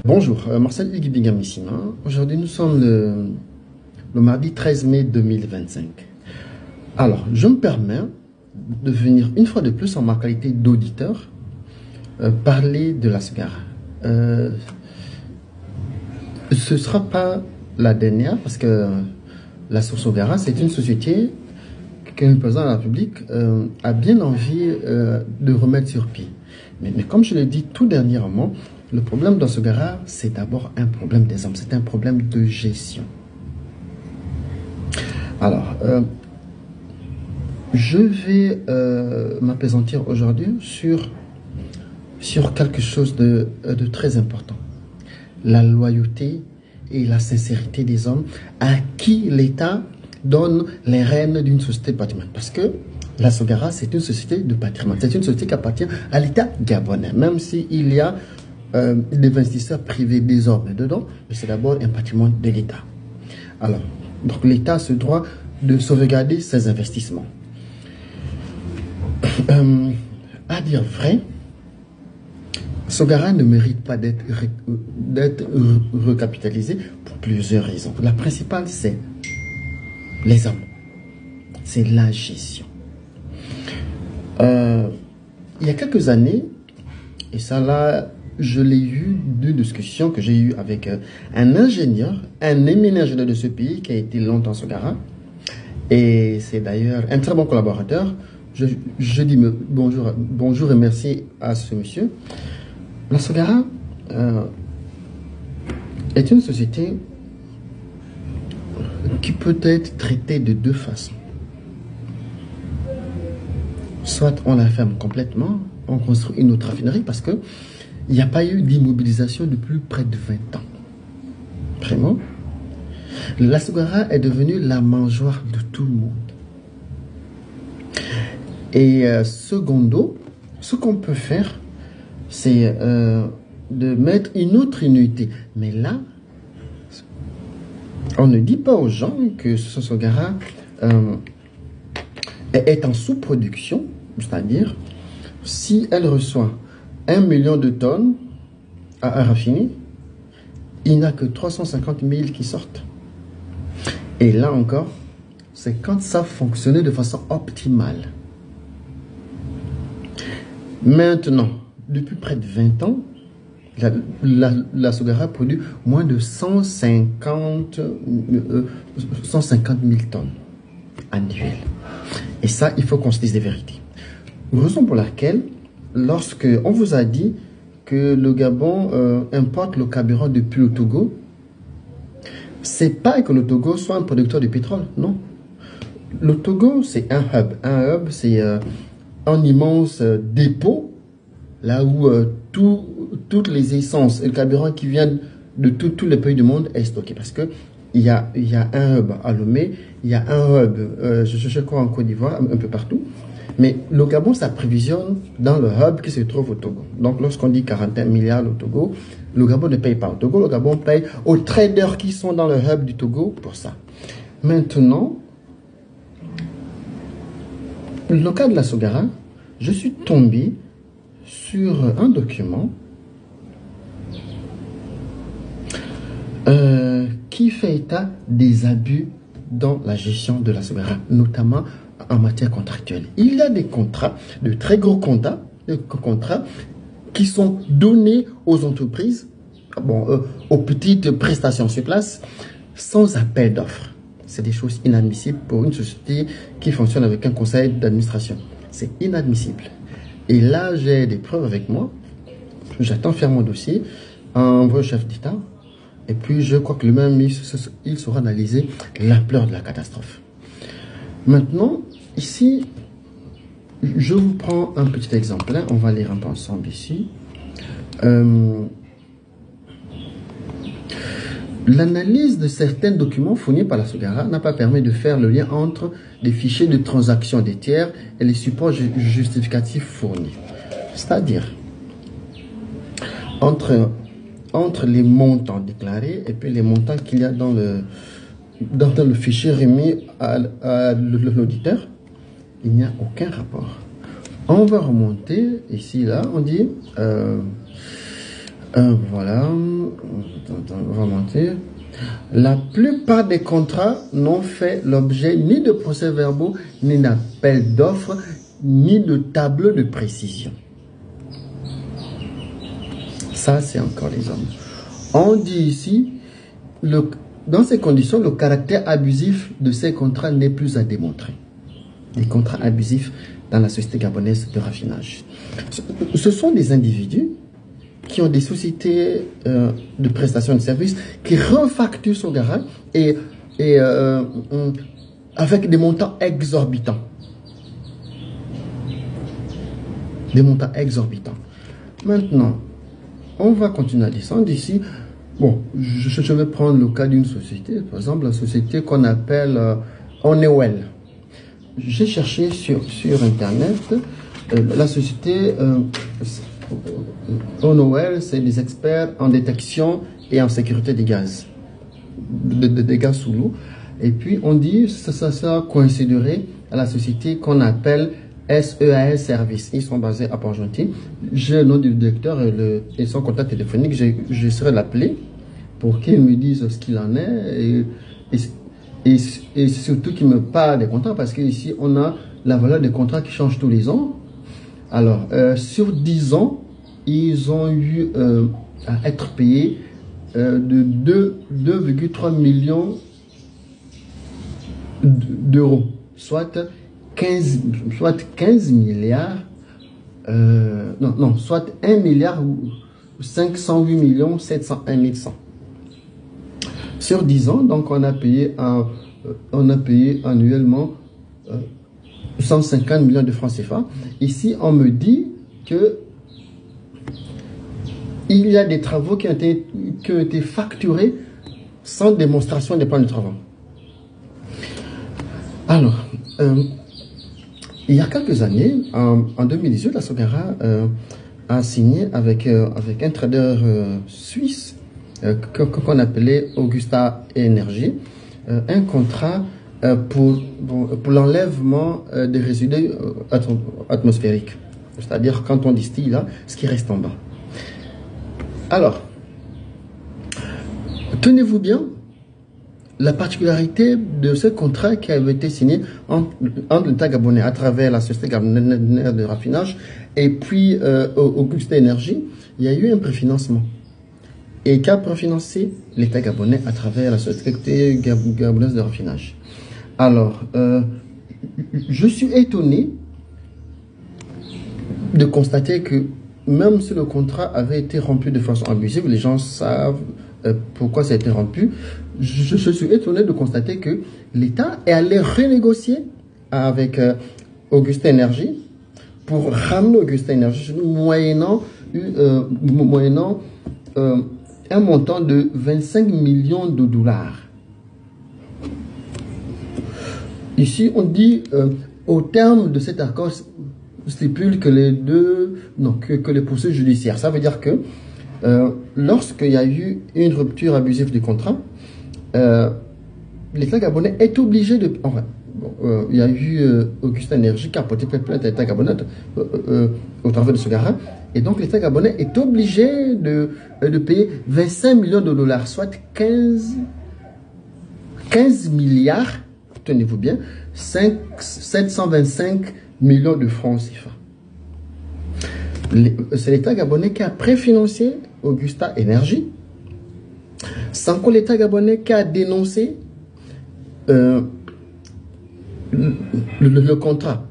Bonjour, Marcel Hugues Bingamissima. Aujourd'hui, nous sommes le mardi 13 mai 2025. Alors, je me permets de venir une fois de plus en ma qualité d'auditeur parler de la Sogara. Ce ne sera pas la dernière parce que la Sogara, c'est une société que le président de la République a bien envie de remettre sur pied. Mais comme je l'ai dit tout dernièrement, le problème dans Sogara, c'est d'abord un problème des hommes, c'est un problème de gestion. Alors, je vais m'appesantir aujourd'hui sur quelque chose de très important. La loyauté et la sincérité des hommes à qui l'État donne les rênes d'une société de patrimoine. Parce que la Sogara, c'est une société de patrimoine. C'est une société qui appartient à l'État gabonais. Même s'il y a des investisseurs privés désormais dedans, mais c'est d'abord un patrimoine de l'État. Alors, donc l'État a ce droit de sauvegarder ses investissements. À dire vrai, Sogara ne mérite pas d'être recapitalisé pour plusieurs raisons. La principale, c'est les hommes. C'est la gestion. Il y a quelques années, et ça là, je l'ai eu d'une discussion que j'ai eue avec un ingénieur, un éminent ingénieur de ce pays qui a été longtemps Sogara. Et c'est d'ailleurs un très bon collaborateur. Je dis bonjour et merci à ce monsieur. La Sogara est une société qui peut être traitée de deux façons. Soit on la ferme complètement, on construit une autre raffinerie parce que il n'y a pas eu d'immobilisation depuis près de 20 ans. Vraiment. La Sogara est devenue la mangeoire de tout le monde. Et secondo, ce qu'on peut faire, c'est de mettre une autre unité. Mais là, on ne dit pas aux gens que ce Sogara est en sous-production, c'est-à-dire si elle reçoit 1 million de tonnes à raffiner, il n'y a que 350 000 qui sortent. Et là encore, c'est quand ça fonctionnait de façon optimale. Maintenant, depuis près de 20 ans, la Sogara produit moins de 150 000 tonnes annuelles. Et ça, il faut qu'on se dise des vérités. Raison pour laquelle, lorsque on vous a dit que le Gabon importe le carburant depuis le Togo, c'est pas que le Togo soit un producteur de pétrole, non. Le Togo, c'est un hub. Un hub, c'est un immense dépôt, là où toutes les essences et le carburant qui viennent de tous les pays du monde est stocké. Parce que il y a un hub à Lomé, il y a un hub, je crois, en Côte d'Ivoire, un peu partout. Mais le Gabon s'approvisionne dans le hub qui se trouve au Togo. Donc, lorsqu'on dit 41 milliards au Togo, le Gabon ne paye pas au Togo. Le Gabon paye aux traders qui sont dans le hub du Togo pour ça. Maintenant, le cas de la Sogara, je suis tombé sur un document qui fait état des abus dans la gestion de la Sogara, notamment en matière contractuelle. Il y a des contrats, de très gros contrats qui sont donnés aux entreprises, aux petites prestations sur place, sans appel d'offres. C'est des choses inadmissibles pour une société qui fonctionne avec un conseil d'administration. C'est inadmissible. Et là, j'ai des preuves avec moi. J'attends faire mon dossier, envoie au chef d'État. Et puis, je crois que lui-même, il saura analyser l'ampleur de la catastrophe. Maintenant, ici, je vous prends un petit exemple. On va lire un peu ensemble ici. L'analyse de certains documents fournis par la Sogara n'a pas permis de faire le lien entre les fichiers de transaction des tiers et les supports justificatifs fournis. C'est-à-dire, entre les montants déclarés et puis les montants qu'il y a dans le fichier remis à l'auditeur, il n'y a aucun rapport. On va remonter ici, là, on dit Voilà. Attends, on va monter. La plupart des contrats n'ont fait l'objet ni de procès-verbaux, ni d'appels d'offres, ni de tableaux de précision. Ça, c'est encore les hommes. On dit ici, dans ces conditions, le caractère abusif de ces contrats n'est plus à démontrer. Les contrats abusifs dans la société gabonaise de raffinage. Ce sont des individus qui ont des sociétés de prestation de services qui refacturent son garage et avec des montants exorbitants. Des montants exorbitants. Maintenant, on va continuer à descendre ici. Bon, je vais prendre le cas d'une société, par exemple la société qu'on appelle Honeywell. J'ai cherché sur Internet la société Honeywell, c'est des experts en détection et en sécurité des gaz, des gaz sous l'eau. Et puis on dit ça coïnciderait à la société qu'on appelle SEAS Service. Ils sont basés à Port-Gentil. J'ai le nom du directeur et son contact téléphonique. J'essaierai de l'appeler pour qu'il me dise ce qu'il en est et surtout qu'il me parle des contrats, parce qu'ici on a la valeur des contrats qui change tous les ans. Alors, sur 10 ans, ils ont eu à être payés de 2,3 millions d'euros, soit 15 milliards, soit 1 milliard 508 millions 701 100. Sur 10 ans, donc on a payé annuellement 150 millions de francs CFA. Ici, on me dit que il y a des travaux qui ont été facturés sans démonstration des plans de travaux. Alors, il y a quelques années, en 2018, la Sogara a signé avec un trader suisse qu'on appelait Augusta Energy, un contrat pour l'enlèvement des résidus atmosphériques. C'est-à-dire quand on distille là, ce qui reste en bas. Alors, tenez-vous bien, la particularité de ce contrat qui avait été signé entre l'État gabonais à travers la société gabonaise de raffinage et puis Augusta Energy, il y a eu un préfinancement. Et qui a préfinancé l'État gabonais à travers la société gabonaise de raffinage. Alors, je suis étonné de constater que même si le contrat avait été rompu de façon abusive, les gens savent pourquoi ça a été rompu. Je suis étonné de constater que l'État est allé renégocier avec Augusta Energy pour ramener Augusta Energy moyennant un montant de 25 millions de dollars. Ici, on dit, au terme de cet accord, stipule que que les poursuites judiciaires. Ça veut dire que lorsqu'il y a eu une rupture abusive du contrat, l'État gabonais est obligé de... Enfin, il y a eu Augusta Energy qui a porté plainte à l'État gabonais au travers de ce garant. Et donc l'État gabonais est obligé de payer 25 millions de dollars, soit 15 milliards, tenez-vous bien, 725 millions de francs CFA. C'est l'État gabonais qui a préfinancé Augusta Energy, sans que l'État gabonais qui a dénoncé le contrat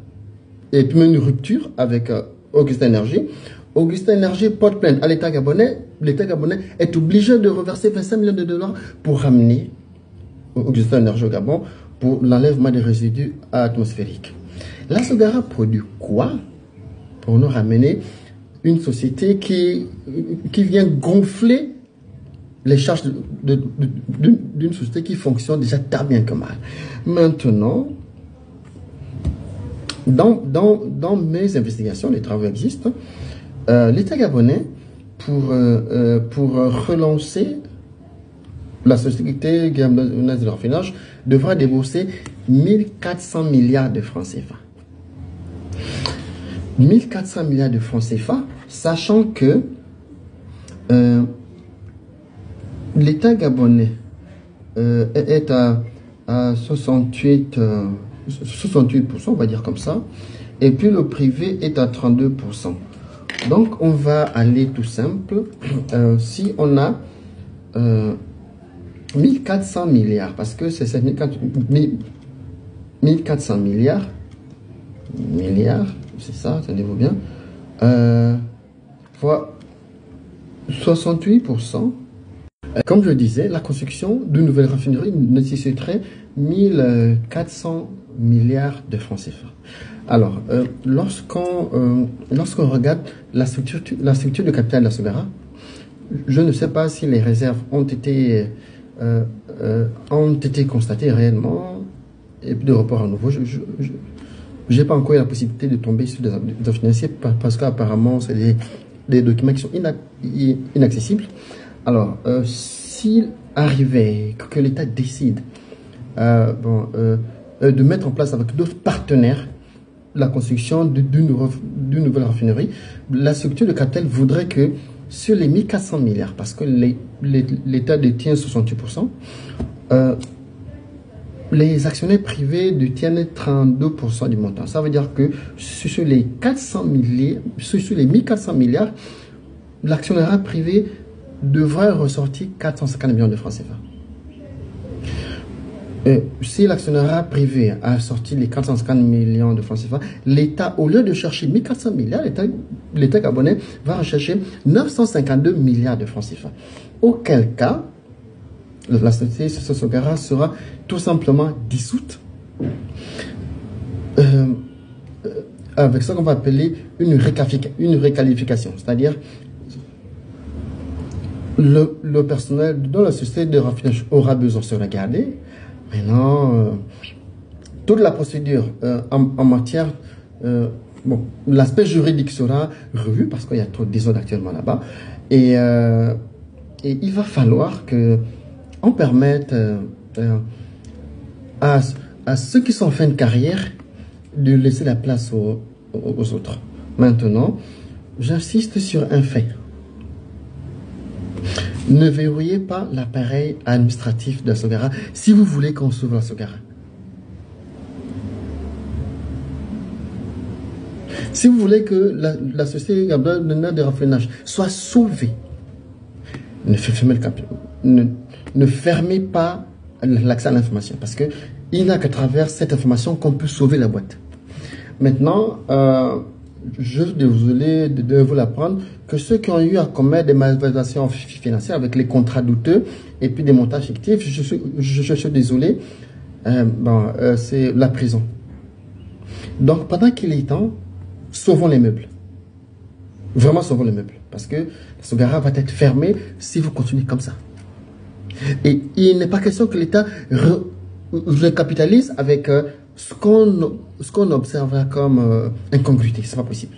et puis une rupture avec Augusta Energy. Augusta Energy porte plainte à l'État gabonais. L'État gabonais est obligé de reverser 25 millions de dollars pour ramener Augusta Energy au Gabon pour l'enlèvement des résidus atmosphériques. La Sogara produit quoi pour nous ramener une société qui vient gonfler les charges d'une société qui fonctionne déjà tant bien que mal. Maintenant, dans mes investigations, les travaux existent, l'État gabonais, pour relancer la société gabonaise de raffinage, devra débourser 1400 milliards de francs CFA. 1400 milliards de francs CFA, sachant que Euh, L'État gabonais est à 68%, on va dire comme ça, et puis le privé est à 32%. Donc, on va aller tout simple. Si on a 1400 milliards, parce que c'est 1400 milliards, c'est ça, tenez-vous bien, fois 68%. Comme je disais, la construction d'une nouvelle raffinerie nécessiterait 1400 milliards de francs CFA. Alors, lorsqu'on regarde la structure de capital de la Sogara, je ne sais pas si les réserves ont été constatées réellement, et puis de report à nouveau. Je n'ai pas encore eu la possibilité de tomber sur des offres financiers parce qu'apparemment, c'est des documents qui sont inaccessibles. Alors, s'il arrivait que l'État décide de mettre en place avec d'autres partenaires la construction d'une nouvelle raffinerie, la structure de capital voudrait que sur les 1400 milliards, parce que l'État détient 68%, les actionnaires privés détiennent 32% du montant. Ça veut dire que sur les 1400 milliards, l'actionnariat privé devrait ressortir 450 millions de francs CFA. Si l'actionnariat privé a sorti les 450 millions de francs CFA, l'État, au lieu de chercher 1400 milliards, l'État gabonais va rechercher 952 milliards de francs CFA. Auquel cas, la société Sogara sera tout simplement dissoute avec ce qu'on va appeler une réqualification, c'est-à-dire le personnel dont la société de raffinage aura besoin sera gardé. Maintenant, toute la procédure en matière, l'aspect juridique sera revu parce qu'il y a trop de désordre actuellement là-bas. Et il va falloir qu'on permette à ceux qui sont en fin de carrière de laisser la place aux autres. Maintenant, j'insiste sur un fait. Ne verrouillez pas l'appareil administratif de la Sogara si vous voulez qu'on sauve la Sogara. Si vous voulez que la société de raffinage soit sauvée, ne fermez pas l'accès à l'information, parce que il n'y a qu'à travers cette information qu'on peut sauver la boîte. Maintenant, je suis désolé de vous l'apprendre, que ceux qui ont eu à commettre des malversations financières avec les contrats douteux et puis des montages fictifs, je suis désolé, c'est la prison. Donc, pendant qu'il est temps, sauvons les meubles. Vraiment sauvons les meubles. Parce que la Sogara va être fermée si vous continuez comme ça. Et il n'est pas question que l'État recapitalise avec ce qu'on observe comme incongruité. C'est pas possible.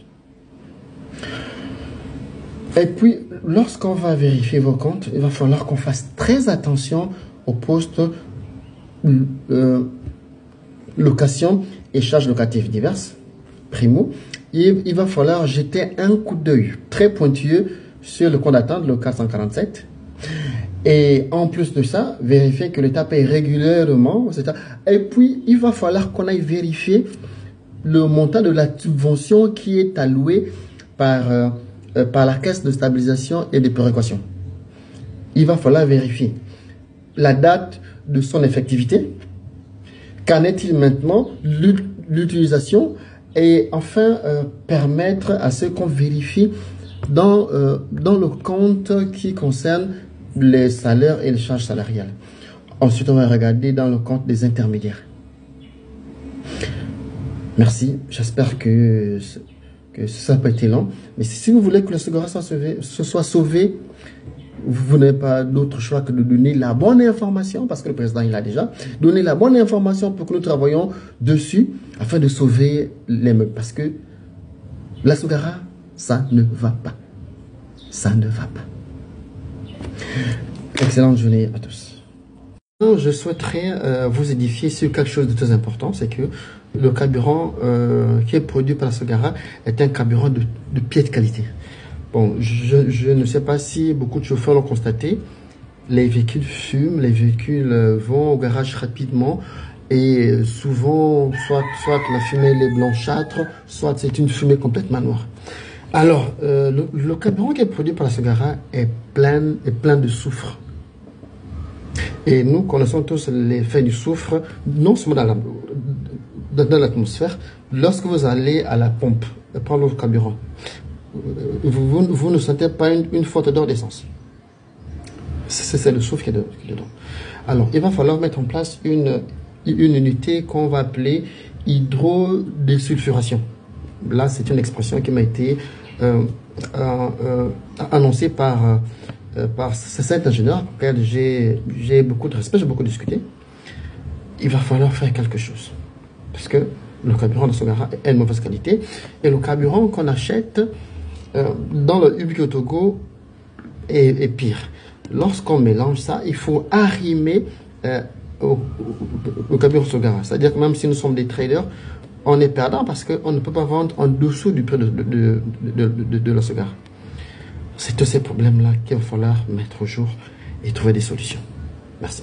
Et puis, lorsqu'on va vérifier vos comptes, il va falloir qu'on fasse très attention aux postes location et charges locatives diverses, primo. Il va falloir jeter un coup d'œil très pointilleux sur le compte d'attente, le 447. Et en plus de ça, vérifier que l'État paye régulièrement, etc. Et puis, il va falloir qu'on aille vérifier le montant de la subvention qui est allouée par la caisse de stabilisation et de péréquation. Il va falloir vérifier la date de son effectivité. Qu'en est-il maintenant? L'utilisation. Et enfin, permettre à ce qu'on vérifie dans le compte qui concerne les salaires et les charges salariales. Ensuite, on va regarder dans le compte des intermédiaires. Merci. J'espère que ça n'a pas été long. Mais si vous voulez que le Sogara soit sauvé, vous n'avez pas d'autre choix que de donner la bonne information, parce que le président, il a déjà donné la bonne information pour que nous travaillions dessus afin de sauver les meubles. Parce que la Sogara, ça ne va pas. Ça ne va pas. Excellente journée à tous. Je souhaiterais vous édifier sur quelque chose de très important, c'est que le carburant qui est produit par la Sogara est un carburant de pied de qualité. Bon, je ne sais pas si beaucoup de chauffeurs l'ont constaté. Les véhicules fument, les véhicules vont au garage rapidement et souvent, soit la fumée est blanchâtre, soit c'est une fumée complètement noire. Alors, le carburant qui est produit par la Sulgara est plein de soufre. Et nous connaissons tous l'effet du soufre, non seulement dans l'atmosphère, lorsque vous allez à la pompe prendre le carburant, vous ne sentez pas une forte odeur d'essence. C'est le soufre qui est dedans. Alors, il va falloir mettre en place une unité qu'on va appeler hydrodésulfuration. Là, c'est une expression qui m'a été annoncée par cet ingénieur auquel j'ai beaucoup de respect, j'ai beaucoup discuté. Il va falloir faire quelque chose. Parce que le carburant de Sulgara est de mauvaise qualité. Et le carburant qu'on achète dans le Ubique au Togo est pire. Lorsqu'on mélange ça, il faut arrimer au carburant Sulgara. C'est-à-dire que même si nous sommes des traders, on est perdant parce qu'on ne peut pas vendre en dessous du prix de la Sulgara. C'est tous ces problèmes-là qu'il va falloir mettre au jour et trouver des solutions. Merci.